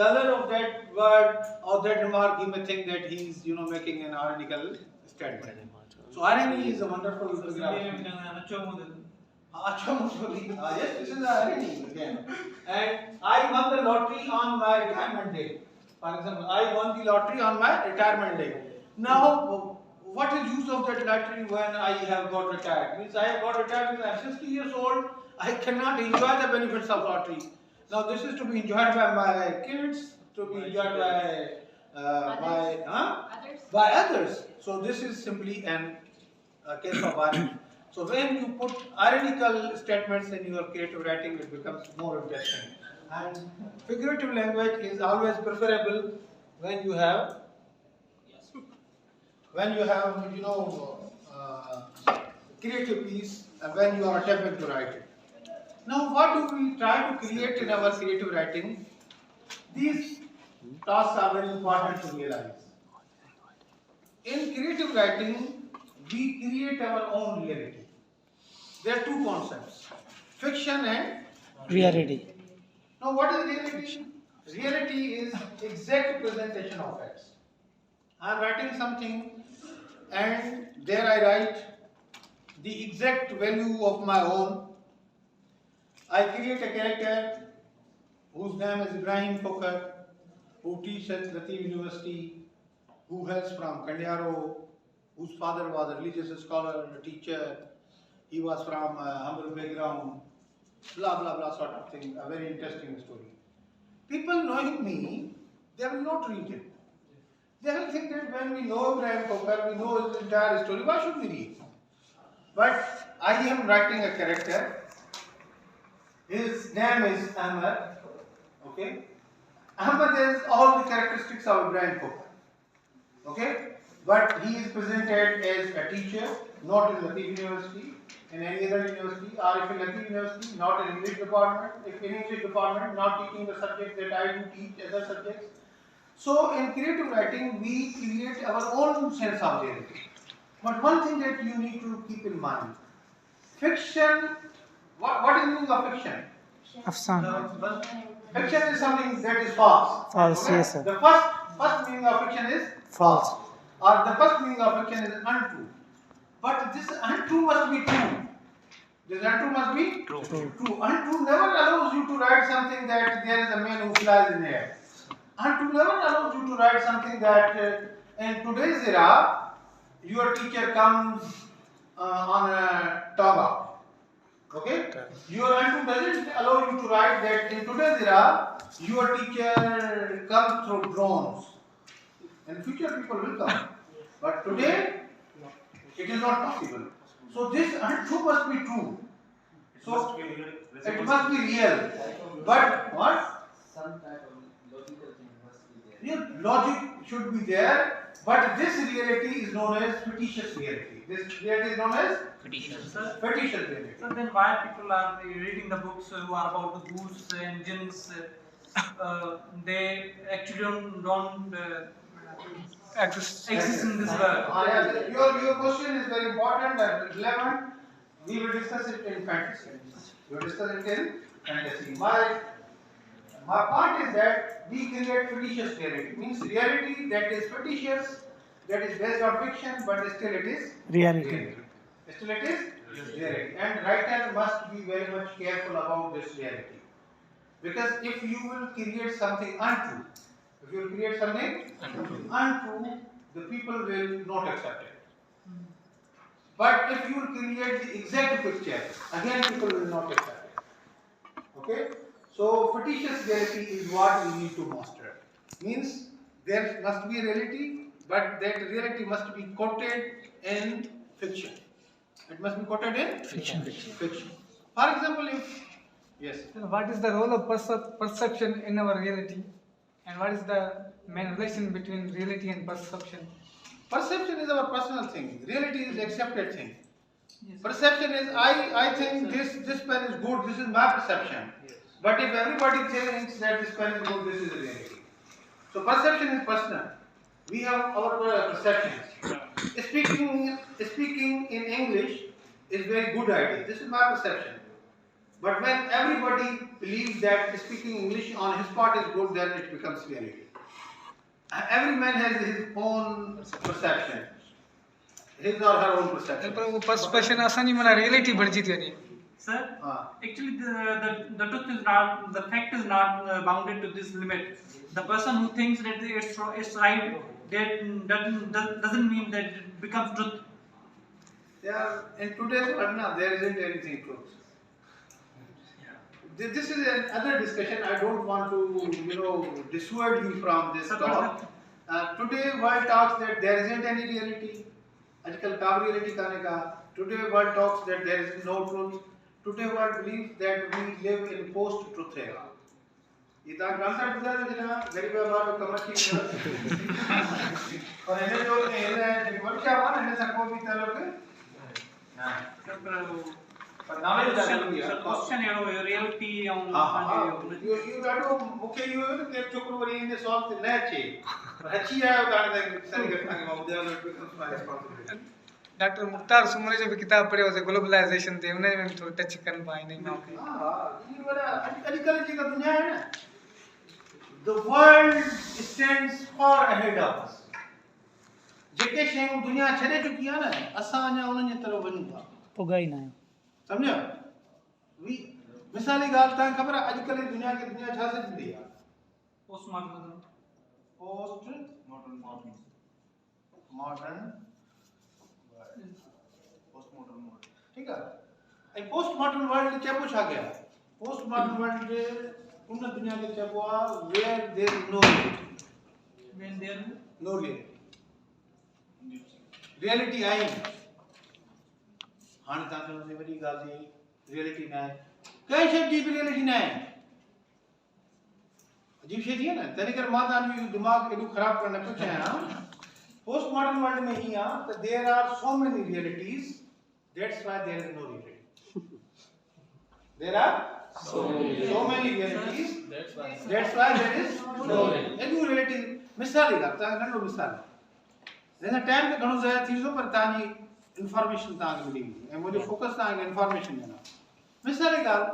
color of that word or that remark, he may think that he is, making an ironical statement. So irony is a wonderful photograph. Yes, this is irony again. And I won the lottery on my retirement day. For example, I won the lottery on my retirement day. Now, what is use of that lottery when I have got retired? Means I have got retired because I am 60 years old. I cannot enjoy the benefits of lottery. Now this is to be enjoyed by my kids, to be enjoyed by others. So this is simply a case of irony. So when you put ironical statements in your creative writing, it becomes more interesting. And figurative language is always preferable when you have creative piece and when you are attempting to write it. Now, what do we try to create in our creative writing? These tasks are very important to realize. In creative writing, we create our own reality. There are two concepts, fiction and reality. Now, what is reality? Reality is exact presentation of facts. I am writing something and there I write the exact value of my own. I create a character whose name is Ibrahim Kokar, who teaches at Latif University, who hails from Kanyaro, whose father was a religious scholar and a teacher. He was from a humble background, blah blah blah sort of thing, a very interesting story. People knowing me, they will not read it. They will think that when we know Ibrahim Kokar, we know his entire story, why should we read? But I am writing a character. His name is Ahmed. Okay? Ahmed has all the characteristics of Ibrahim Kokar. Okay? But he is presented as a teacher, not in Latif University, in any other university, or if in Latif University, not in English department, if in English department, not teaching the subject that I do teach other subjects. So in creative writing, we create our own sense of reality. But one thing that you need to keep in mind, fiction, what is the meaning of fiction? Afsan. Fiction is something that is false. False, Okay? yes sir. The first meaning of fiction is False. or the first meaning of fiction is untrue. But this untrue must be true. This untrue must be True. Untrue never allows you to write something that there is a man who flies in the air. Untrue never allows you to write something that in today's era, your teacher comes on a toga. Okay? Your untrue doesn't allow you to write that in today's era, your teacher comes through drones. In future, people will come. But today, it is not possible. So this untrue must be true. So it must be real. But what? Some type of logical thing must be there. Yeah, logic should be there. But this reality is known as fictitious reality. This reality is known as Fictitious. fictitious reality. So then why people are reading the books who are about the goods, engines, they actually don't exist in this world. Your question is very important and relevant. We will discuss it in fantasy. We will discuss it in fantasy. My point is that we create fictitious reality. Means reality that is fictitious, that is based on fiction, but still it is Reality. Still it is reality. And writer must be very much careful about this reality. Because if you will create something untrue, the people will not accept it. But if you will create the exact picture, again people will not accept it. Okay? So fictitious reality is what we need to master. Means there must be a reality, but that reality must be quoted in fiction. It must be quoted in Fiction. fiction. For example, if yes. What is the role of perception in our reality? And what is the main relation between reality and perception? Perception is our personal thing. Reality is accepted thing. Perception is I think this pen is good. This is my perception. But if everybody thinks that this pen is good, this is reality. So perception is personal. We have our perceptions. Speaking in English is very good idea. This is my perception. But when everybody believes that speaking English on his part is good, then it becomes reality. Every man has his own perception, his or her own perception. पर वो perception आसानी में ना reality बढ़ जाती है. Sir, actually the truth is not, the fact is not bounded to this limit. The person who thinks that it's right, that doesn't mean that it becomes truth. In today's world, there isn't anything truth. This is another discussion. I don't want to, dissuade you from this talk. Today, world talks that there isn't any reality. आजकल काब reality कहने का. Today, world talks that there is no truth. Today, world believes that we live in post-truth era. ये ताकि concept बुझा था जिना गरीब आबाद को कमर की और इन्हें जो इन्हें वर्क क्या हुआ इन्हें सबको भी तालों के Question reality on you got to मुख्य ये है कि चुकरो वाली इन्हें solve नहीं अच्छे अच्छी है उदाहरण दें सही करता है मामूद है तो becomes my responsibility. Doctor Mukhtar Soomro जो भी किताब पढ़े उसे ग्लोबलाइजेशन थे उन्हें में थोड़ा टच कर पाए नहीं ना के ये वाला आजकल की दुनिया है ना. The world stands far ahead of us. जेके शयूं दुनिया छॾे चुकी आहे न असां अञा उन्हनि जे तरफ़ वञूं था. पुगा ही ना है. सम्झो मिसाली ॻाल्हि तव्हांखे ख़बर आहे अॼुकल्ह जी दुनिया खे दुनिया छा सॾींदी आहे? post modernism. ठीक है. ऐं पोस्ट मॉडर्न वर्ल्ड चइबो छा कया? पोस्ट मॉडर्न वर्ल्ड उन दुनिया खे चइबो आहे where there is no When there no reality आई. हाणे तव्हां चवंदो वॾी ॻाल्हि थी रियलिटी न आहे. कंहिं शइ जी बि रियलिटी न आहे. अजीब शइ थी आहे न. तंहिं करे मां तव्हांजो इहो दिमाग़ एॾो ख़राबु करणु न पियो चाहियां. पोस्ट मॉडर्न वर्ल्ड में ही आहे त there are so many realities. That's why there is no reality. There are so many realities. That's why there is no reality. Any reality. मिसाल ही लगता है नंढो मिसाल. जैसे टाइम पे घणो ज़ाया थी सो पर ताजी इंफॉर्मेशन तव्हांखे मिली वेंदी ऐं मुंहिंजो फोकस तव्हांखे इंफॉर्मेशन ॾियणो. मिसाल जी ॻाल्हि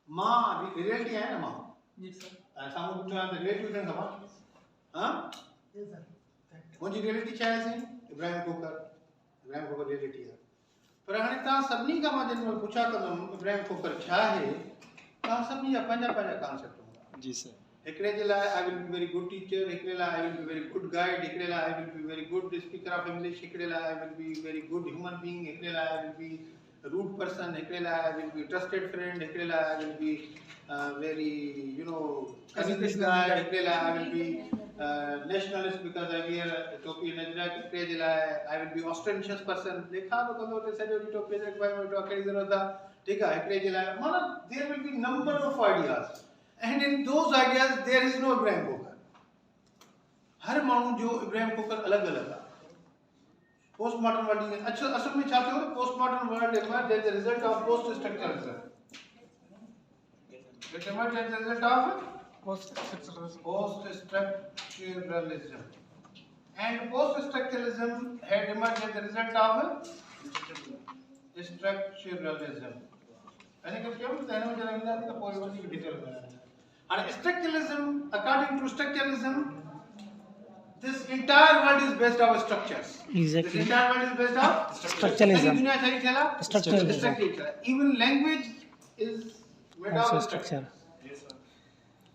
मां रियलिटी आहे न मां. जी सर. ऐं साम्हूं पुछां त रियलिटी हुजणु खपे. हा मुंहिंजी रियलिटी छा आहे साईं? इब्राहिम खोकर. इब्राहिम खोकर रियलिटी आहे. पर हाणे तव्हां सभिनी खां मां जॾहिं पुछा कंदुमि इब्राहिम खोकर छा आहे तव्हां सभिनी जा पंहिंजा पंहिंजा कॉन्सेप्ट हूंदा. जी सर. हिकिड़े जे लाइ I will be very good teacher, हिकिड़े लाइ I will be very good guide, हिकिड़े लाइ I will be very good speaker of English, हिकिड़े लाइ I will be very good human being, हिकिड़े लाइ I will be rude person, हिकिड़े लाइ I will be trusted friend, हिकिड़े लाइ I will be very cunning guy, हिकिड़े लाइ I will be nationalist because I wear topi नजरा, हिकिड़े जे लाइ आई विल बी ऑस्टेंशियस पर्सन. देखा तो कंदो त सॼो ॾींहुं टोपी जे भाई वटो कहिड़ी ज़रूरत आहे. ठीकु आहे. हिकिड़े जे लाइ माना there will be number of ideas and in those ideas there is no Ibrahim Kokar. हर माण्हू जो इब्राहिम खोकर अलॻि अलॻि आहे. पोस्ट मॉडर्न वर्ल्ड में असल में छा थियो? Post modern world emerged as a result of post structuralism. It emerged as a result of post structuralism. And post structuralism had emerged as a result of structuralism. यानी कि क्या होता है ना जरा मिला तो पूरी वही डिटेल में. And structuralism, according to structuralism, this entire world is based on structures. Exactly. This entire world is based on Structuralism. दुनिया सारी चला. Structuralism. Even language is made Also of structure.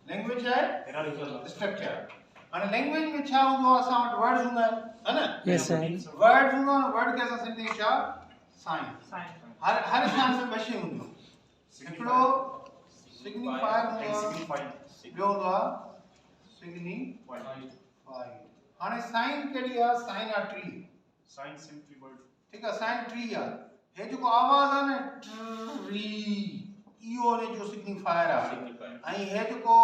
Language है structure. And language में छा होगा? असां वटि words हूंदा है ना? Yes sir. Words हूंदा है. Word के असां सिंधी छा? Sign. हर शान में बशी हूंदी. हिकिड़ो signifier हूंदो आहे. ॿियो हूंदो आहे signify. हाणे साइन कहिड़ी आहे? साइन आहे ट्री. Sign simply word. ठीकु आहे. साइन ट्री आहे. हे जेको आवाज़ आहे न ट्री इहो हुन जो सिग्निफायर आहे. ऐं हे जेको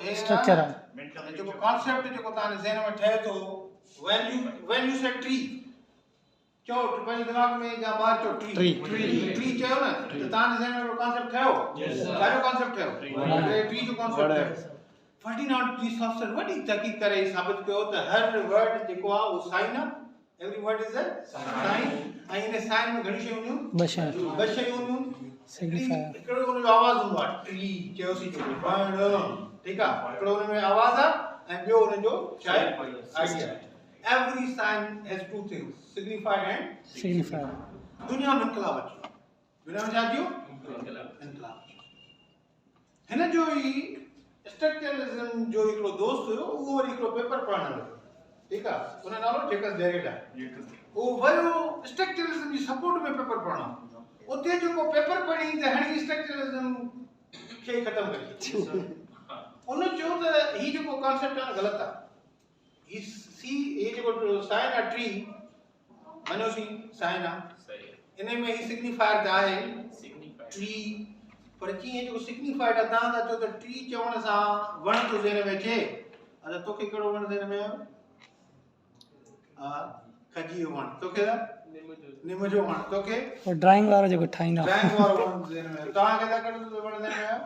हे स्ट्रक्चर आहे. हे जेको कॉन्सेप्ट जेको तव्हांजे ज़हन में ठहे थो when you say tree चओ पंहिंजे दिमाग़ में या ॿाहिरि चओ ट्री चयो न त तव्हांजे ज़हन में कॉन्सेप्ट ठहियो. छाजो कॉन्सेप्ट ठहियो? ट्री जो कॉन्सेप्ट ठहियो. फर्डिनांड पीस ऑफिसर वॾी तहक़ीक़ करे साबित कयो त हर वर्ड जेको आहे उहो साइन आहे. Every word is a sign. ऐं इन साइन में घणी शयूं हूंदियूं? ॿ शयूं. ॿ शयूं हूंदियूं. Signifier. हिकिड़ो हुन जो आवाज़ हूंदो आहे ट्री चयोसीं वण ठीकु आहे हिकिड़ो हुन में आवाज़ आहे ऐं ॿियो हुन जो छा आहे आइडिया आहे every sign has two things signified and Signifier. दुनिया में इनकलाब अची दुनिया में छा थियो इनकलाब हिन जो ई स्ट्रक्चरलिज्म जो हिकिड़ो दोस्त हुयो उहो वरी हिकिड़ो पेपर पढ़ण वियो ठीकु आहे हुन नालो जेकस डेरिडा उहो वियो स्ट्रक्चरलिज्म जी सपोर्ट में पेपर पढ़ण उते जेको पेपर पढ़ी त हाणे स्ट्रक्चरलिज्म खे ख़तम करे उन चयो त ही जेको कॉन्सेप्ट आहे ग़लति आहे ही जेको साइन आहे ट्री मञोसीं साइन आहे इन में ही सिग्निफायर त आहे ट्री पर कीअं जेको सिग्निफाइड आहे तव्हां था चओ त ट्री चवण सां वण थो ज़हन में अचे अच्छा तोखे कहिड़ो वण ज़हन में आयो हा खजी जो वण तोखे निम जो वण तोखे और ड्राइंग वारो जेको ठाहींदा ड्राइंग वारो वण ज़हन में आयो तव्हांखे छा कहिड़ो वण ज़हन में आयो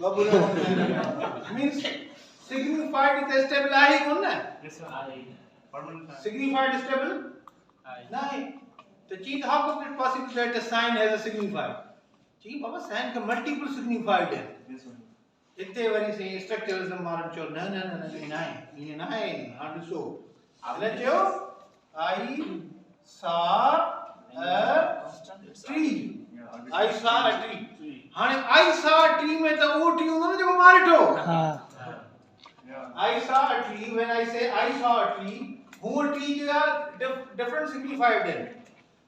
बबूल जो वण ज़हन में आयो मींस सिग्निफाइड त स्टेबल आहे ई कोन न सिग्निफाइड स्टेबल न आहे त चई how could it possible that a sign has a signified जी बाबा साइन का मल्टीपल सिग्निफाइड है इतने वरी से स्ट्रक्चरलिज्म मारन चो न न न न ये ना है हां ॾिसो अने चयो आई सा अ ट्री आई सा अ ट्री हाणे आई सा ट्री में त वो ट्री हूंदो न जेको मां ॾिठो हां आई सा अ ट्री व्हेन आई से आई सा अ ट्री हू ट्री जा डिफरेंट सिग्निफाइड है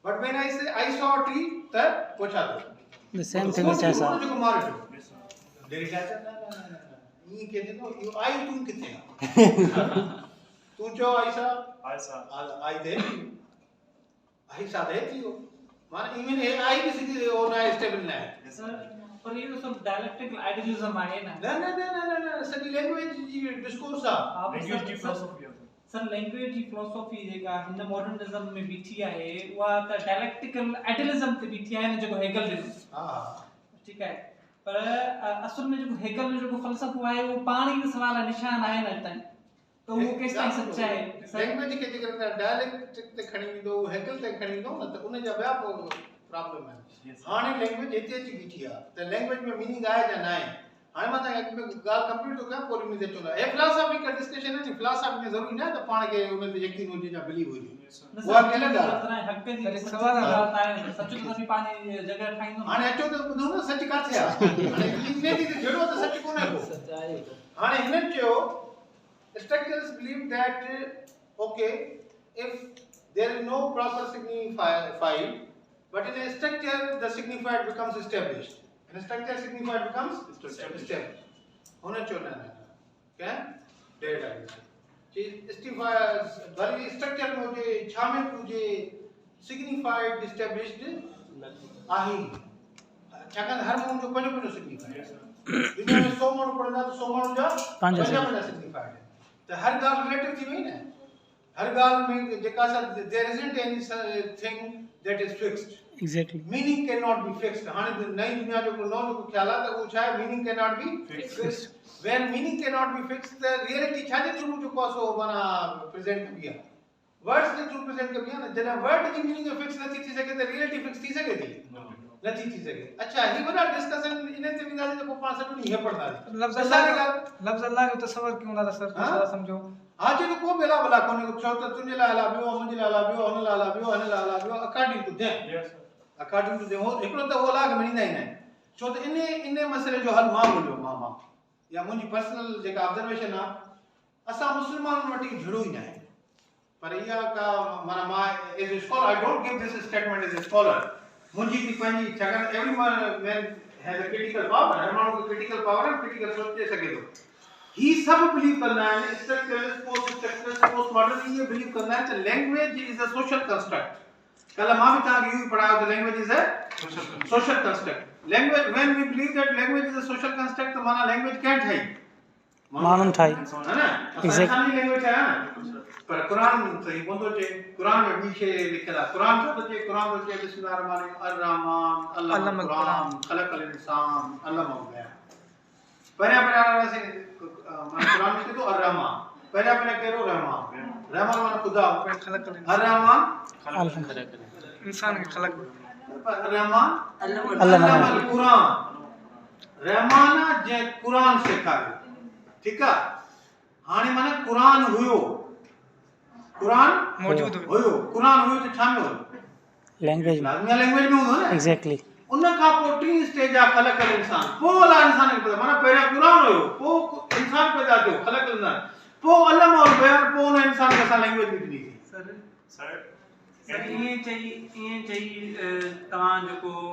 बट व्हेन आई से आई सा अ ट्री त पोछा दो the same thing which I saw जो मार दो देरी चाचा ना ये कहते तो यू आई तुम कितने तू जो ऐसा आई दे थियो माने इवन हे आई भी सीधी हो ना स्टेबल ना है सर पर ये तो सब डायलेक्टिकल आइडियलिज्म आहे ना न सॼी लैंग्वेज जी डिस्कोर्स आहे लैंग्वेज जी फिलॉसफी आहे सर लैंग्वेज जी फिलॉसफी जेका हिन मॉडर्निज्म में बीठी आहे उहा त डायलेक्टिकल आइडियलिज्म ते बीठी आहे न जेको हेगल ॾिनो हा ठीक है पर असल में जो हेगल जो जेको फ़लसफ़ो आहे वो पाण ई सवाल निशान आहे न ताईं तो वो केस ताईं सच आहे लैंग्वेज खे जेकर डायलेक्टिक ते खणी ईंदो हेगल ते खणी ईंदो न त उन जा ॿिया प्रॉब्लम आहिनि हाणे लैंग्वेज हिते अची बीठी आहे त लैंग्वेज में मीनिंग आहे या न आहे हाणे मां तव्हांखे ॻाल्हि कंप्लीट थो कयां पोइ में चवंदा हे फिलॉसफिकल डिस्कशन आहे नी फिलॉसफी में ज़रूरी न आहे त पाण खे उन ते यकीन हुजे या बिलीव हुजे उहा कहिड़ा ॻाल्हि हक़ जी सर, सच सवाल आहे। सच तो असीं पंहिंजी जॻह ठाहींदो हाणे अचो त ॿुधो न सच किथे आहे हाणे इंग्लिश ते जहिड़ो त सच कोन्हे को हाणे हिननि चयो structures believe that okay if there is no proper signified but in a structure the signified becomes established in a structure signified becomes established होना चाहिए ना क्या डेटा चीज स्टिफायर्स भले स्ट्रक्चर में हुजे छा में हुजे सिग्निफाइड एस्टैब्लिश्ड आहे छाकाणि हर माण्हू जो पंहिंजो सिग्निफाइड दुनिया में 100 माण्हू पढ़ंदा त 100 माण्हू जा पंहिंजा सिग्निफाइड त हर ॻाल्हि रिलेटिव थी वई न हर ॻाल्हि में जेका सा there isn't any thing that is fixed exactly meaning can not be fixed हाणे नई दुनिया जो नओ जो ख्याल आहे त उहो छा आहे meaning can not be fixed when meaning can not be fixed त रियलिटी छा जे थ्रू जेको आहे सो माना प्रेजेंट कबी आहे वर्ड्स जे थ्रू प्रेजेंट कबी आहे न जॾहिं वर्ड जी मीनिंग फिक्स नथी थी सघे त रियलिटी फिक्स थी सघे थी नथी थी सघे अच्छा ही वॾा डिस्कशन इन ते वेंदासीं त पोइ पाण सॼो ॾींहुं हीअं पढ़ंदासीं लफ्ज़ अल्लाह जो तसव्वुर क्यों था सर हाँ? थोड़ा समझो हा जो को बेला भला कोन्हे छो त तुंहिंजे लाइ हला ॿियो मुंहिंजे लाइ हला ॿियो हुन लाइ हला ॿियो हिन लाइ हला ॿियो according to them according to them हिकिड़ो त उहो लाग मञींदा ई न आहिनि छो त इन मसइले जो हल मां ॻोल्हियो मां या मुंहिंजी पर्सनल जेका ऑब्जर्वेशन आहे असां मुस्लमाननि वटि झड़ो ई न आहे पर इहा का माना मां as a scholar I don't give this statement as a scholar मुंहिंजी बि पंहिंजी छाकाणि every man has a critical power हर माण्हू खे क्रिटिकल पावर है क्रिटिकल सोचे सघे थो ही सब बिलीव करना है structuralist post structuralist post modern ये बिलीव करना है that language is a social construct कल मां भी तव्हांखे इहो पढ़ायो त language is a social construct language when we believe that language is a social construct त माना language क्या ठाही मानन ठाई है ना इंसानी लैंग्वेज है ना पर कुरान सही कोन थो चए कुरान में ॿी शइ लिखियल आहे कुरान छो थो चए कुरान थो चए बिस्मिल्लाहिर्रहमानिर्रहीम अर्रहमान अल्लाह कुरान खलक़ल इंसान अल्लाह बयान पहिरियां वासे माना कुरान में तो अर्रहमान पहिरियां कहिड़ो रहमान रहमान माना ख़ुदा खलक अर्रहमान अल्लाह इंसान के खलक रहमान अल्लाह क़ुरान रहमान जे क़ुरान सेखारियो ठीक है हाणे माने क़ुरान हुयो क़ुरान मौजूद हुयो क़ुरान हुयो त छा में हुयो लैंग्वेज लाज़मी लैंग्वेज में हुयो न एग्जैक्टली उन खां पोइ टी स्टेज आहे ख़लक़ल इंसान पोइ अलाह इंसान खे पैदा माना पहिरियां क़ुरान हुयो पोइ इंसान पैदा थियो ख़लक़ल इंसान पोइ अलम और बयान पोइ उन इंसान खे असां लैंग्वेज ॾिनी सर Sir, सर ईअं चई तव्हां जेको